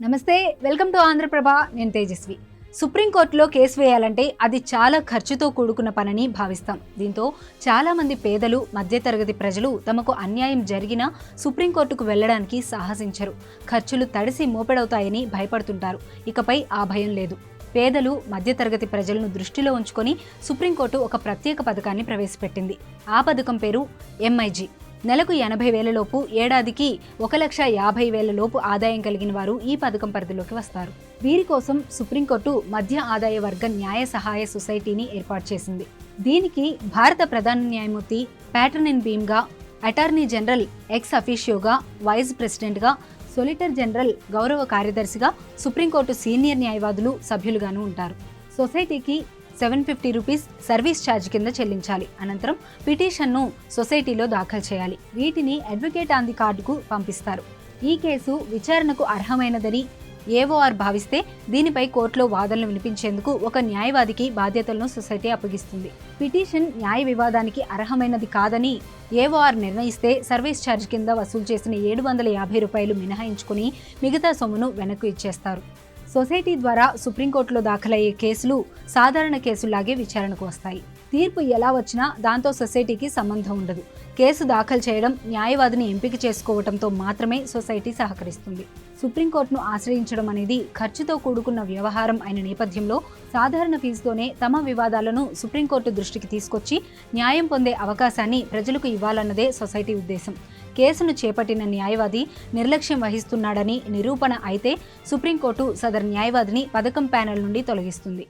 నమస్తే, welcome to Andhraprabha. నేను తేజస్వి. సుప్రీంకోర్టులో కేసు వేయాలంటే అది చాలా ఖర్చుతో కూడుకున్న పనని భావిస్తాం. దీంతో చాలామంది పేదలు, మధ్యతరగతి ప్రజలు తమకు అన్యాయం జరిగినా సుప్రీంకోర్టుకు వెళ్లడానికి సాహసించరు. ఖర్చులు తడిసి మోపెడవుతాయని భయపడుతుంటారు. ఇకపై ఆ భయం లేదు. పేదలు, మధ్యతరగతి ప్రజలను దృష్టిలో ఉంచుకొని సుప్రీంకోర్టు ఒక ప్రత్యేక పథకాన్ని ప్రవేశపెట్టింది. ఆ పథకం పేరు MIG. నెలకు 80,000 లోపు, ఏడాదికి 1,50,000 లోపు ఆదాయం కలిగిన వారు ఈ పథకం పరిధిలోకి వస్తారు. వీరి కోసం సుప్రీంకోర్టు మధ్య ఆదాయ వర్గ న్యాయ సహాయ సొసైటీని ఏర్పాటు చేసింది. దీనికి భారత ప్రధాన న్యాయమూర్తి ప్యాటర్న్ ఇన్ బీమ్గా, అటార్నీ జనరల్ ఎక్స్ అఫీషియోగా, వైస్ ప్రెసిడెంట్గా, సొలిటర్ జనరల్ గౌరవ కార్యదర్శిగా, సుప్రీంకోర్టు సీనియర్ న్యాయవాదులు సభ్యులుగాను ఉంటారు. సొసైటీకి ₹750 సర్వీస్ ఛార్జ్ కింద చెల్లించాలి. అనంతరం పిటిషన్ను సొసైటీలో దాఖలు చేయాలి. వీటిని అడ్వకేట్ ఆన్ ది కార్డుకు పంపిస్తారు. ఈ కేసు విచారణకు అర్హమైనదని AOR భావిస్తే దీనిపై కోర్టులో వాదనలు వినిపించేందుకు ఒక న్యాయవాదికి బాధ్యతలను సొసైటీ అప్పగిస్తుంది. పిటిషన్ న్యాయ వివాదానికి అర్హమైనది కాదని AOR నిర్ణయిస్తే సర్వీస్ ఛార్జ్ కింద వసూలు చేసిన ₹750 మినహాయించుకుని మిగతా సొమ్మును వెనక్కు ఇచ్చేస్తారు. సొసైటీ ద్వారా సుప్రీంకోర్టులో దాఖలయ్యే కేసులు సాధారణ కేసులాగే విచారణకు వస్తాయి. తీర్పు ఎలా వచ్చినా దాంతో సొసైటీకి సంబంధం ఉండదు. కేసు దాఖలు చేయడం, న్యాయవాదిని ఎంపిక చేసుకోవడంతో మాత్రమే సొసైటీ సహకరిస్తుంది. సుప్రీంకోర్టును ఆశ్రయించడం అనేది ఖర్చుతో కూడుకున్న వ్యవహారం అయిన నేపథ్యంలో సాధారణ ఫీజుతోనే తమ వివాదాలను సుప్రీంకోర్టు దృష్టికి తీసుకొచ్చి న్యాయం పొందే అవకాశాన్ని ప్రజలకు ఇవ్వాలన్నదే సొసైటీ ఉద్దేశం. కేసును చేపట్టిన న్యాయవాది నిర్లక్ష్యం వహిస్తున్నాడని నిరూపణ అయితే సుప్రీంకోర్టు సదరు న్యాయవాదిని పథకం ప్యానెల్ నుండి తొలగిస్తుంది.